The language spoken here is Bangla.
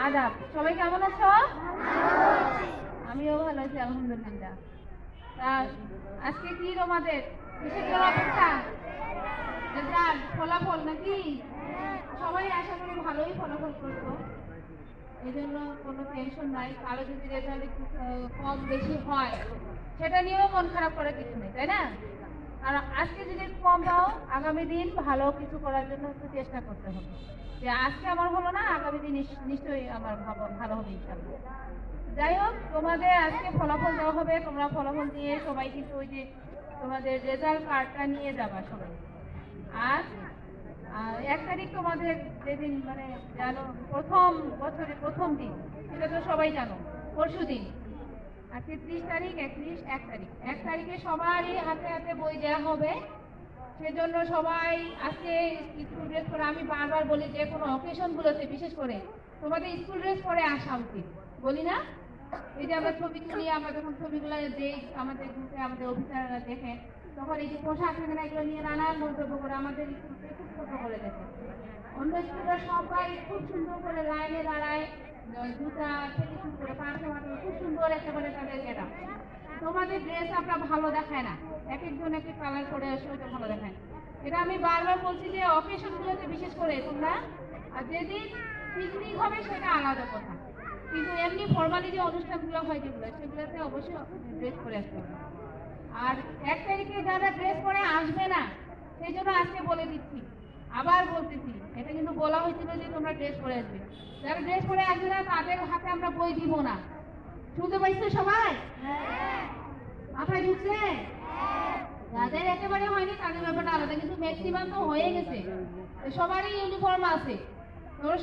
আদাব, সবাই কেমন আছো? আমিও ভালো আছি আলহামদুলিল্লাহ। তা আজকে কি তোমাদের কিসের জন্য অপেক্ষা? রেজাল্ট, ফলাফল নাকি? সবাই আশা করি ভালোই ফলাফল করছো, এই জন্য কোনো টেনশন নাই। কারো যদি রেজাল্ট একটু কম বেশি হয় সেটা নিয়েও মন খারাপ করার কিছু নেই, তাই না? আর আজকে যদি কম দাও, আগামী দিন ভালো কিছু করার জন্য একটু চেষ্টা করতে হবে। যে আজকে আমার হলো না, আগামী দিন নিশ্চয়ই আমার ভালো হবে ইনশাআল্লাহ। যাই হোক, তোমাদের আজকে ফলাফল দেওয়া হবে। তোমরা ফলাফল দিয়ে সবাই কিন্তু ওই যে তোমাদের রেজাল্ট কার্ডটা নিয়ে যাবা সবাই। আর 1 তারিখ তোমাদের যেদিন মানে জানো প্রথম বছরের প্রথম দিন, সেটা তো সবাই জানো, পরশু দিন। আজকে 30 তারিখ, 1 তারিখ। 1 তারিখে সবারই হাতে হাতে বই দেওয়া হবে। সেজন্য সবাই আজকে স্কুল ড্রেস পরে, আমি বারবার বলি যে কোনো অকেশন গুলোতে বিশেষ করে তোমাদের স্কুল ড্রেস পরে আসা উচিত, বলি না? এই যে আমরা ছবি তুলি, আমরা যখন ছবিগুলো দেই আমাদের গ্রুপে, আমাদের অফিসাররা দেখে, তখন এই যে পোশাক থাকে না, এগুলো নিয়ে নানান মন্তব্য করে, আমাদের স্কুলকে খুব ছোট করে দেখে। অন্য স্কুলের সবাই খুব সুন্দর করে লাইনে দাঁড়ায়, জুতা থেকে শুরু করে পাঁচশো মাত্র খুব সুন্দর একেবারে তাদের গেটা। তোমাদের ড্রেস আপনার ভালো দেখায় না, এক একজন এক এক কালার করে আসে, ওইটা ভালো দেখায় না। এটা আমি বারবার বলছি যে অকেশন গুলোতে বিশেষ করে তোমরা, আর যেদিন পিকনিক হবে সেটা আলাদা কথা, কিন্তু এমনি ফর্মালি যে অনুষ্ঠানগুলো হয় যেগুলো, সেগুলোতে অবশ্যই ড্রেস করে আসতে হবে। আর 1 তারিখে যারা ড্রেস পরে আসবে না, সেই জন্য আজকে বলে দিচ্ছি, আবার বলতেছি, এটা কিন্তু বলা হয়েছিল যে তোমরা ড্রেস পরে আসবে। যারা ড্রেস পরে আসবে না তাদের হাতে আমরা বই দিব না। শুনতে পাইছো সবাই? মাথায় ঢুকছে? যাদের একেবারে হয়নি তাদের ব্যাপারটা আলাদা, কিন্তু ম্যাক্সিমাম তো হয়ে গেছে, সবারই ইউনিফর্ম আছে। তোমরা